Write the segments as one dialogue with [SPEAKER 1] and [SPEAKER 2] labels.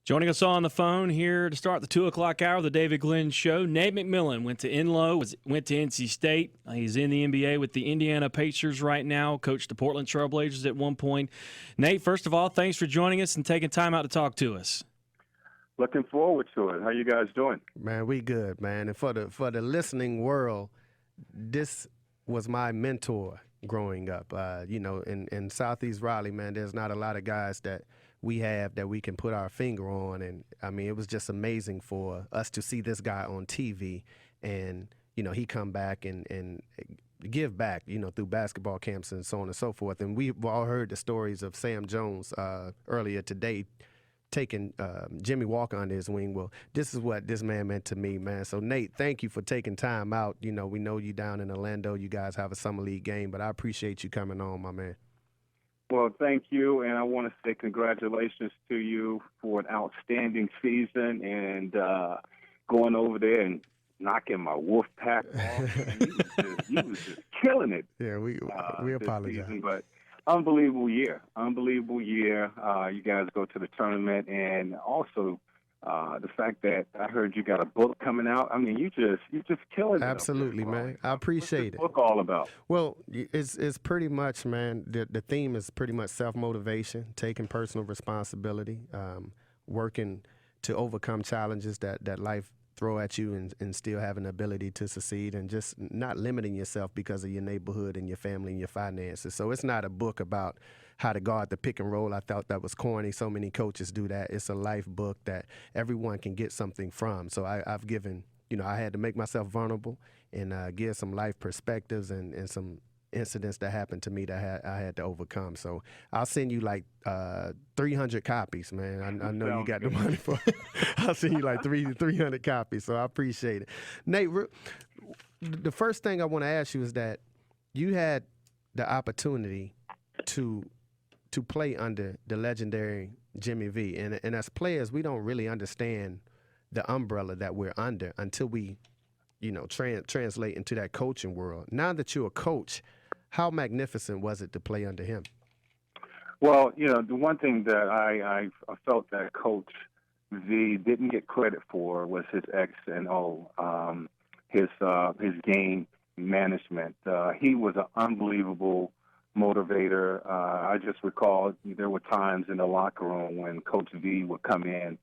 [SPEAKER 1] Joining us on the phone here to start the 2 o'clock hour of the David Glenn Show, Nate McMillan went to Enloe, went to NC State. He's in the NBA with the Indiana Pacers right now, coached the Portland Trailblazers at one point. Nate, first of all, thanks for joining us and taking time out to talk to us.
[SPEAKER 2] Looking forward to it. How you guys doing?
[SPEAKER 3] Man, we good, man. And for the listening world, this was my mentor growing up. In Southeast Raleigh, man, there's not a lot of guys that we have that we can put our finger on. And, I mean, it was just amazing for us to see this guy on TV and, he come back and give back, through basketball camps and so on and so forth. And we've all heard the stories of Sam Jones earlier today, taking Jimmy Walker under his wing. Well, this is what this man meant to me, man. So, Nate, thank you for taking time out. We know you down in Orlando. You guys have a summer league game, but I appreciate you coming on, my man.
[SPEAKER 2] Well, thank you, and I want to say congratulations to you for an outstanding season and going over there and knocking my wolf pack off. You was just killing it.
[SPEAKER 3] Yeah, we apologize.
[SPEAKER 2] Season, but unbelievable year. You guys go to the tournament, and also the fact that I heard you got a book coming out. I mean, you just killing it.
[SPEAKER 3] Absolutely, man. I appreciate it.
[SPEAKER 2] What's the book all about?
[SPEAKER 3] Well, it's pretty much, man. The theme is pretty much self-motivation, taking personal responsibility, working to overcome challenges that life throw at you and still having the ability to succeed, and just not limiting yourself because of your neighborhood and your family and your finances. So it's not a book about how to guard the pick and roll. I thought that was corny. So many coaches do that. It's a life book that everyone can get something from. So I've given, I had to make myself vulnerable and give some life perspectives and some incidents that happened to me that I had to overcome. So I'll send you like 300 copies, man. I know you got the money for it. I'll send you like 300 copies. So I appreciate it. Nate, the first thing I want to ask you is that you had the opportunity to play under the legendary Jimmy V. And as players, we don't really understand the umbrella that we're under until we, translate into that coaching world. Now that you're a coach, how magnificent was it to play under him?
[SPEAKER 2] Well, the one thing that I felt that Coach V didn't get credit for was his X and O, his game management. He was an unbelievable motivator. I just recall there were times in the locker room when Coach V would come in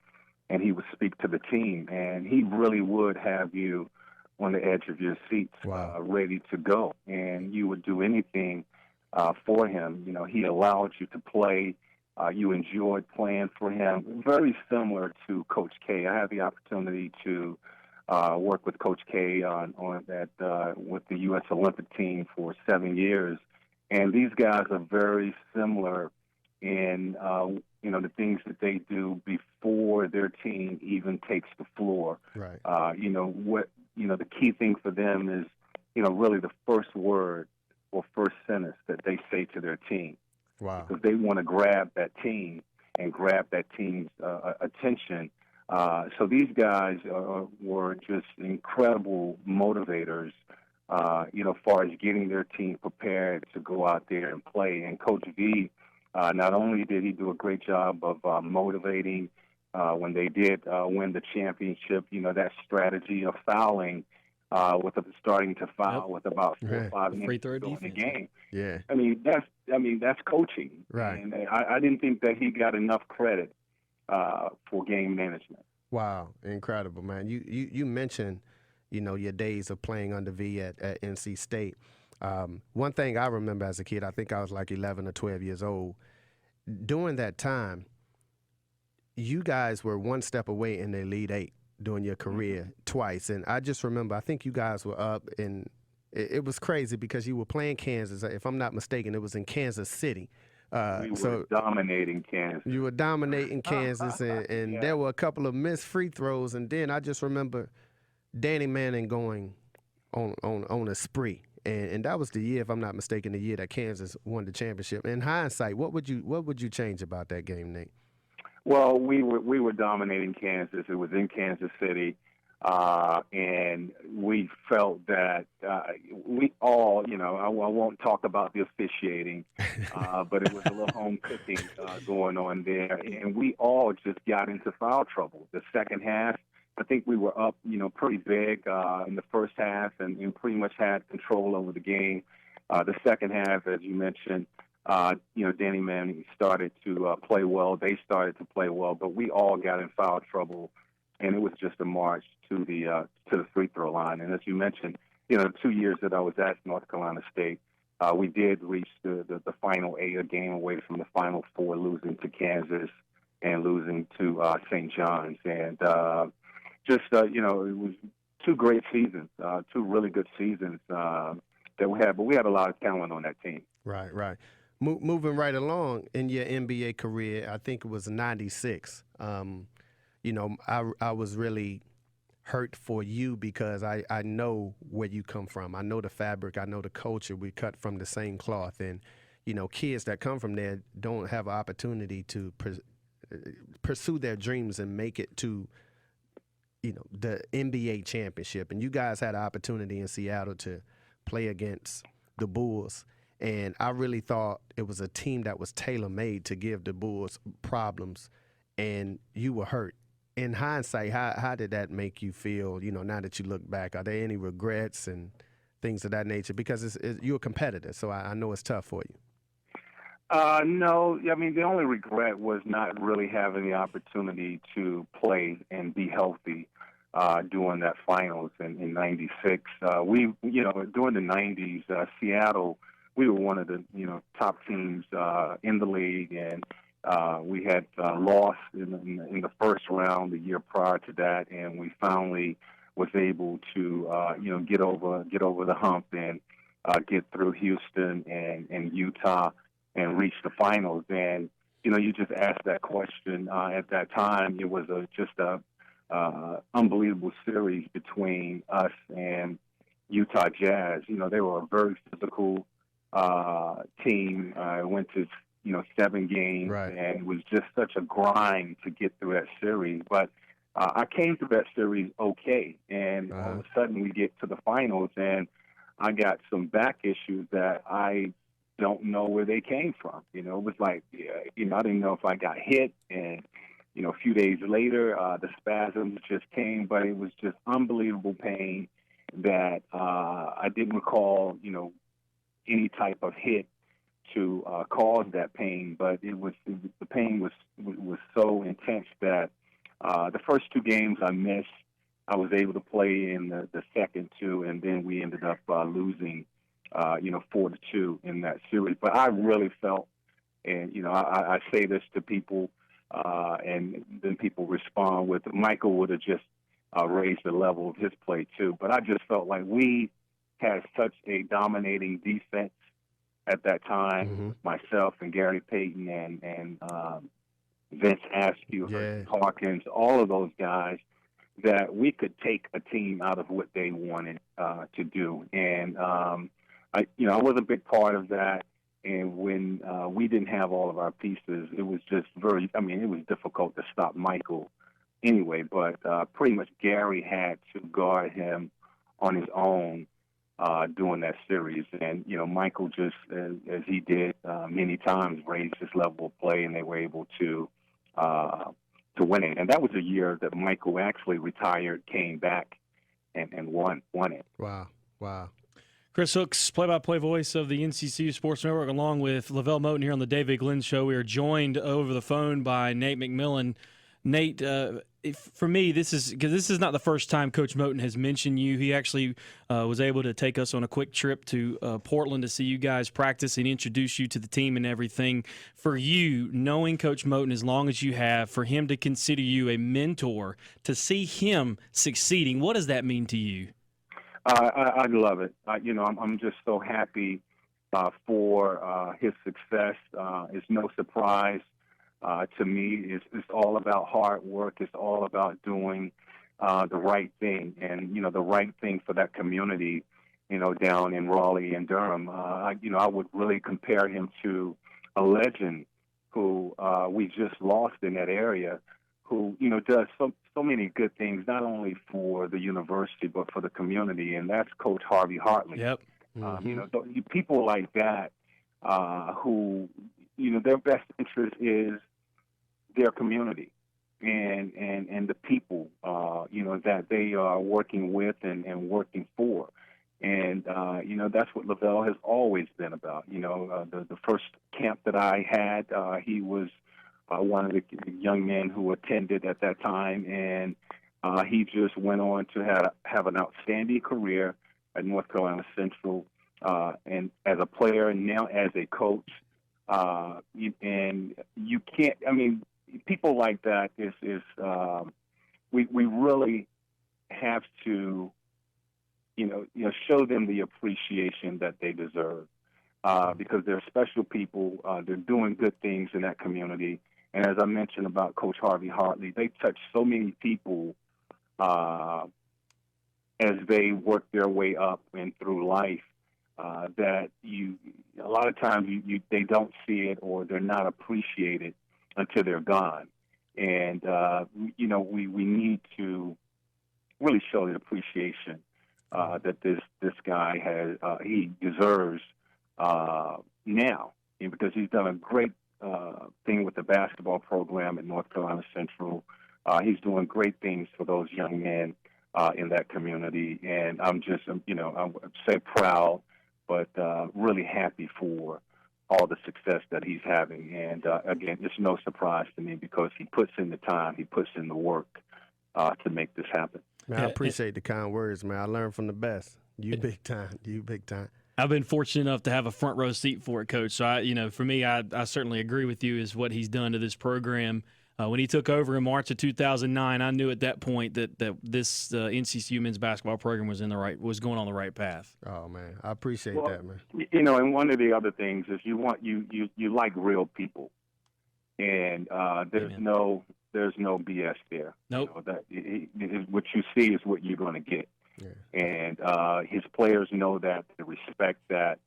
[SPEAKER 2] and he would speak to the team, and he really would have you on the edge of your seats,
[SPEAKER 3] wow,
[SPEAKER 2] ready to go, and you would do anything for him. He allowed you to play. You enjoyed playing for him. Very similar to Coach K. I had the opportunity to work with Coach K with the U.S. Olympic team for 7 years. And these guys are very similar in, the things that they do before their team even takes the floor.
[SPEAKER 3] Right.
[SPEAKER 2] The key thing for them is, really the first word or first sentence that they say to their team.
[SPEAKER 3] Wow.
[SPEAKER 2] Because they want to grab that team and grab that team's attention. So these guys were just incredible motivators, far as getting their team prepared to go out there and play. And Coach V, not only did he do a great job of motivating when they did win the championship, that strategy of fouling, starting to foul with about 4 or 5 minutes
[SPEAKER 1] free throw
[SPEAKER 2] in the
[SPEAKER 1] defense.
[SPEAKER 2] game.
[SPEAKER 3] Yeah.
[SPEAKER 2] That's coaching.
[SPEAKER 3] Right.
[SPEAKER 2] And I didn't think that he got enough credit for game management.
[SPEAKER 3] Wow, incredible, man. You mentioned, your days of playing under V at NC State. One thing I remember as a kid, I think I was like 11 or 12 years old. During that time, you guys were one step away in the Elite Eight during your career twice. And I just remember, I think you guys were up, and it was crazy because you were playing Kansas. If I'm not mistaken, it was in Kansas City.
[SPEAKER 2] We were dominating Kansas.
[SPEAKER 3] You were dominating Kansas, and
[SPEAKER 2] Yeah.
[SPEAKER 3] There were a couple of missed free throws. And then I just remember Danny Manning going on a spree. And that was the year, if I'm not mistaken, the year that Kansas won the championship. In hindsight, what would you change about that game, Nate?
[SPEAKER 2] Well, we were dominating Kansas. It was in Kansas City. And we felt that we all, I won't talk about the officiating, but it was a little home cooking going on there. And we all just got into foul trouble. The second half, I think we were up, pretty big in the first half and pretty much had control over the game. The second half, as you mentioned, Danny Manning started to play well. They started to play well, but we all got in foul trouble, and it was just a march to the free throw line. And as you mentioned, the 2 years that I was at North Carolina State, we did reach the Final Eight, a game away from the Final Four, losing to Kansas and losing to St. John's. And it was two great seasons, two really good seasons that we had. But we had a lot of talent on that team.
[SPEAKER 3] Right. Moving right along in your NBA career, I think it was '96. I was really hurt for you because I know where you come from. I know the fabric. I know the culture. We cut from the same cloth. And, kids that come from there don't have an opportunity to pursue their dreams and make it to, the NBA championship. And you guys had an opportunity in Seattle to play against the Bulls. And I really thought it was a team that was tailor-made to give the Bulls problems, and you were hurt. In hindsight, how did that make you feel, now that you look back? Are there any regrets and things of that nature? Because you're a competitor, so I know it's tough for you.
[SPEAKER 2] No, I mean, the only regret was not really having the opportunity to play and be healthy during that finals in '96. During the '90s, Seattle, we were one of the top teams in the league, and we had lost in the first round the year prior to that, and we finally was able to get over the hump and get through Houston and Utah and reach the finals. And you just asked that question at that time. It was just a unbelievable series between us and Utah Jazz. They were a very physical team. Went to 7 games,
[SPEAKER 3] right,
[SPEAKER 2] and it was just such a grind to get through that series. But I came through that series okay, and all of a sudden we get to the finals, and I got some back issues that I don't know where they came from. It was like, I didn't know if I got hit, and a few days later the spasms just came, but it was just unbelievable pain that I didn't recall, any type of hit to cause that pain, but the pain was so intense that the first 2 games I missed. I was able to play in the second 2, and then we ended up losing, 4-2 in that series. But I really felt, and I say this to people, and then people respond with, Michael would have just raised the level of his play too. But I just felt like we had such a dominating defense at that time, myself and Gary Payton and Vince Askew, Hawkins, all of those guys, that we could take a team out of what they wanted to do. And I was a big part of that. And when we didn't have all of our pieces, it was just it was difficult to stop Michael anyway. But pretty much Gary had to guard him on his own during that series. And, Michael just, as he did many times, raised his level of play, and they were able to win it. And that was a year that Michael actually retired, came back, and won it.
[SPEAKER 3] Wow.
[SPEAKER 1] Chris Hooks, play-by-play voice of the NCCU Sports Network, along with LeVelle Moton here on the David Glenn Show. We are joined over the phone by Nate McMillan. Nate, for me, this is not the first time Coach Moton has mentioned you. He actually was able to take us on a quick trip to Portland to see you guys practice and introduce you to the team and everything. For you, knowing Coach Moton as long as you have, for him to consider you a mentor, to see him succeeding, what does that mean to you?
[SPEAKER 2] I love it. I'm just so happy for his success. It's no surprise to me. It's all about hard work. It's all about doing the right thing, and the right thing for that community. Down in Raleigh and Durham. I would really compare him to a legend who we just lost in that area, who, you know, does so many good things, not only for the university, but for the community, and that's Coach Harvey Hartley.
[SPEAKER 1] Yep.
[SPEAKER 2] You know, people like that who, you know, their best interest is their community and the people, you know, that they are working with and working for. And, you know, that's what LeVelle has always been about. You know, the first camp that I had, he was one of the young men who attended at that time, and he just went on to have an outstanding career at North Carolina Central, and as a player and now as a coach. And you can't, I mean, people like that we really have to, you know, show them the appreciation that they deserve, because they're special people. They're doing good things in that community. And as I mentioned about Coach Harvey Hartley, they touch so many people as they work their way up and through life, that a lot of times they don't see it, or they're not appreciated until they're gone. And you know, we need to really show the appreciation that this guy he deserves now, because he's done a great thing with the basketball program at North Carolina Central. He's doing great things for those young men in that community, and I'm just, you know, I'm say proud, but really happy for all the success that he's having. And again, it's no surprise to me, because he puts in the time, he puts in the work to make this happen.
[SPEAKER 3] Man, I appreciate the kind words, man. I learned from the best. You big time. You big time.
[SPEAKER 1] I've been fortunate enough to have a front row seat for it, Coach. So, for me, I certainly agree with you is what he's done to this program. When he took over in March of 2009, I knew at that point that this NCCU men's basketball program was going on the right path.
[SPEAKER 3] Oh man, I appreciate that, man.
[SPEAKER 2] You know, and one of the other things is you like real people, and there's no BS there.
[SPEAKER 1] Nope.
[SPEAKER 2] You know, what you see is what you're going to get. Yeah. And his players know that, they respect that.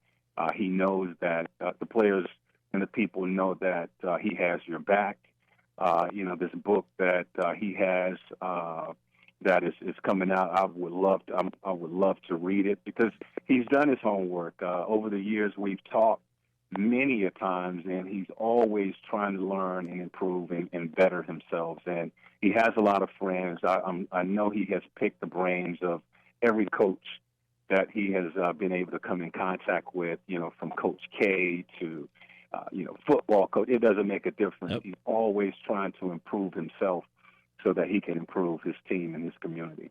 [SPEAKER 2] He knows that the players and the people know that he has your back. You know, this book that he has that is coming out, I would love to read it, because he's done his homework. Over the years, we've talked many a times, and he's always trying to learn and improve and better himself. And he has a lot of friends. I know he has picked the brains of every coach that he has been able to come in contact with, you know, from Coach K to, you know, football coach. It doesn't make a difference. Yep. He's always trying to improve himself so that he can improve his team and his community.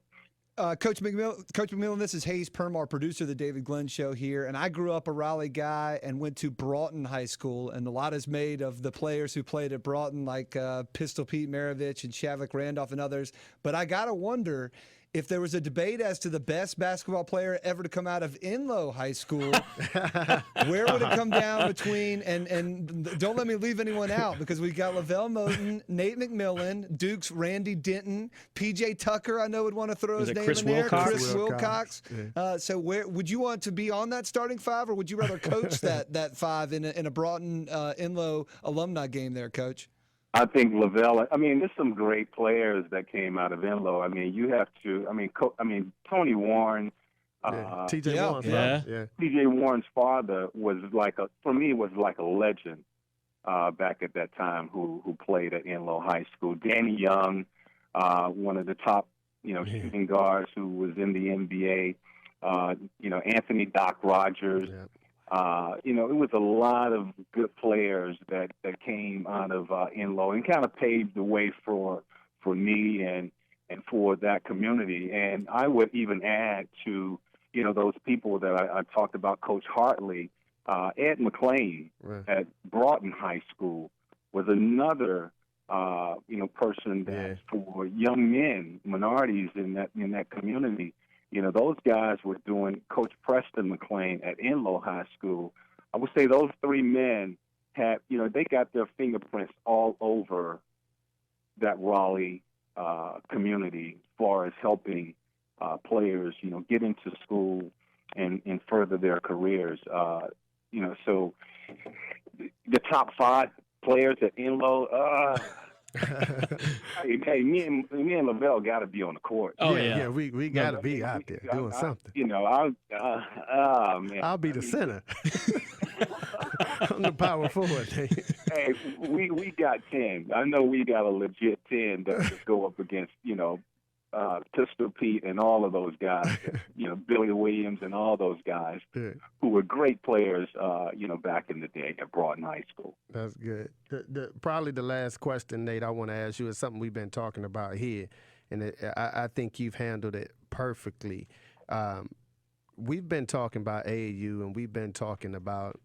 [SPEAKER 4] Coach McMillan, this is Hayes Permar, producer of the David Glenn Show here, and I grew up a Raleigh guy and went to Broughton High School, and a lot is made of the players who played at Broughton, like Pistol Pete Maravich and Shavlik Randolph and others. But I got to wonder, if there was a debate as to the best basketball player ever to come out of Inlow High School, where would it come down between, and don't let me leave anyone out, because we've got LeVelle Moton, Nate McMillan, Duke's Randy Denton, P.J. Tucker, I know would want to throw his name in there, Chris Wilcox. Yeah. So where would you want to be on that starting five, or would you rather coach that five in a Broughton Inlow alumni game there, Coach?
[SPEAKER 2] I think LeVelle. I mean, there's some great players that came out of Inlow. I mean, you have to. I mean, Tony Warren.
[SPEAKER 3] T.J. Warren's father. Yeah.
[SPEAKER 2] T.J. Warren's father was like a legend back at that time. Who played at Inlow High School. Danny Young, one of the top shooting guards who was in the NBA. Anthony Doc Rogers. Yeah. It was a lot of good players that came out of Inlow and kind of paved the way for me and for that community. And I would even add to, those people that I talked about, Coach Hartley, Ed McLean at Broughton High School was another, person that for young men, minorities in that community. Those guys were doing. Coach Preston McLean at Inlow High School, I would say those three men had, they got their fingerprints all over that Raleigh community as far as helping players, get into school and further their careers. So the top five players at Inlow, Hey, me and LeVelle got to be on the court.
[SPEAKER 1] Oh,
[SPEAKER 3] yeah, we got to be out there doing something.
[SPEAKER 2] Man.
[SPEAKER 3] I'll be the center. I'm the power forward.
[SPEAKER 2] Hey, we got 10. I know we got a legit 10 that could go up against, Pistol Pete and all of those guys, Billy Williams and all those guys who were great players, back in the day at Broughton High School.
[SPEAKER 3] That's good. Probably the last question, Nate, I want to ask you is something we've been talking about here, and I think you've handled it perfectly. We've been talking about AAU, and we've been talking about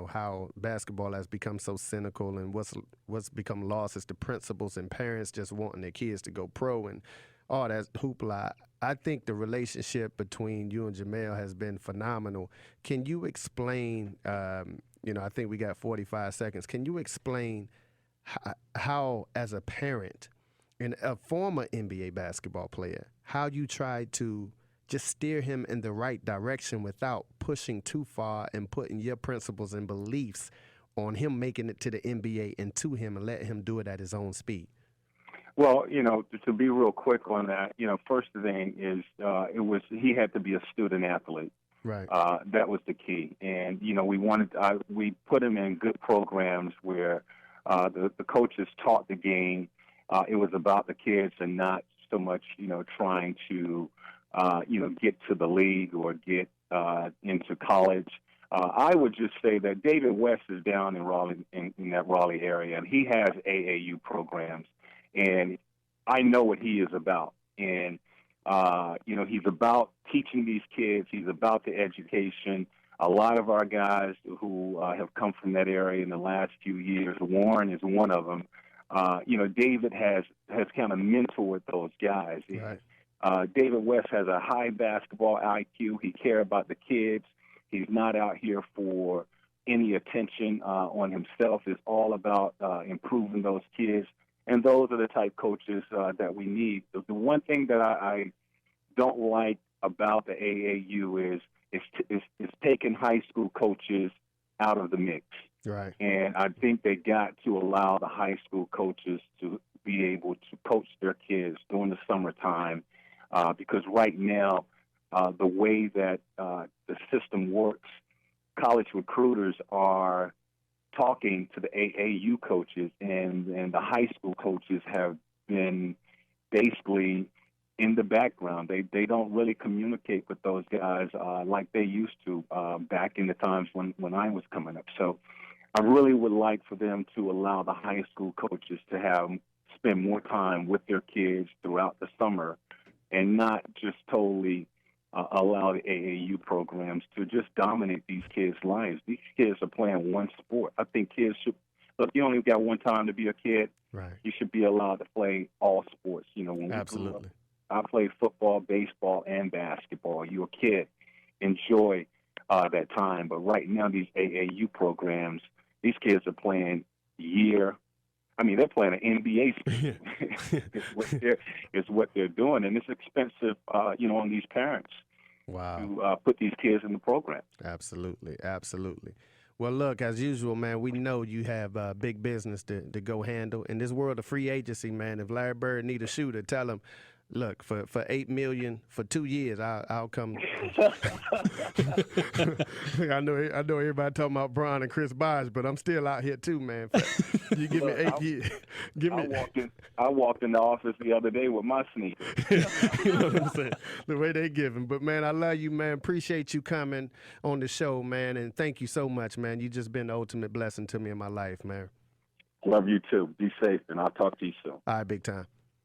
[SPEAKER 3] how basketball has become so cynical, and what's become lost is the principals and parents just wanting their kids to go pro and all that hoopla. I think the relationship between you and Jamel has been phenomenal. Can you explain, I think we got 45 seconds. Can you explain how, as a parent and a former NBA basketball player, how you tried to just steer him in the right direction without pushing too far and putting your principles and beliefs on him making it to the NBA and to him and let him do it at his own speed?
[SPEAKER 2] Well, to be real quick on that, first thing is he had to be a student athlete.
[SPEAKER 3] Right.
[SPEAKER 2] That was the key. And, we put him in good programs where the coaches taught the game. It was about the kids and not so much, trying to, get to the league or get into college. I would just say that David West is down in Raleigh, in that Raleigh area, and he has AAU programs. And I know what he is about. And, he's about teaching these kids. He's about the education. A lot of our guys who have come from that area in the last few years, Warren is one of them. David has kind of mentored those guys.
[SPEAKER 3] Right.
[SPEAKER 2] David West has a high basketball IQ. He cares about the kids. He's not out here for any attention on himself. It's all about improving those kids. And those are the type coaches that we need. The one thing that I don't like about the AAU is it's taking high school coaches out of the mix.
[SPEAKER 3] Right.
[SPEAKER 2] And I think they got to allow the high school coaches to be able to coach their kids during the summertime because right now the way that the system works, college recruiters are talking to the AAU coaches, and the high school coaches have been basically in the background. They don't really communicate with those guys like they used to back in the times when I was coming up. So I really would like for them to allow the high school coaches to spend more time with their kids throughout the summer and not just totally allow the AAU programs to just dominate these kids' lives. These kids are playing one sport. I think kids should look. You only got one time to be a kid.
[SPEAKER 3] Right.
[SPEAKER 2] You should be allowed to play all sports. When
[SPEAKER 3] Absolutely.
[SPEAKER 2] I played football, baseball, and basketball. You're a kid. Enjoy that time. But right now, these AAU programs, these kids are playing they're playing an NBA sport. It's what they're doing, and it's expensive, on these parents.
[SPEAKER 3] Wow.
[SPEAKER 2] To put these kids in the program.
[SPEAKER 3] Absolutely, absolutely. Well, look, as usual, man, we know you have big business to go handle. In this world of free agency, man, if Larry Bird need a shooter, tell him, look, for $8 million for 2 years, I'll come. I know everybody talking about Bron and Chris Bosh, but I'm still out here too, man. You give me 8 years.
[SPEAKER 2] I walked in the office the other day with my sneakers.
[SPEAKER 3] You know what I'm saying? The way they give them. But, man, I love you, man. Appreciate you coming on the show, man, and thank you so much, man. You just been the ultimate blessing to me in my life, man.
[SPEAKER 2] Love you too. Be safe, and I'll talk to you soon.
[SPEAKER 3] All right, big time.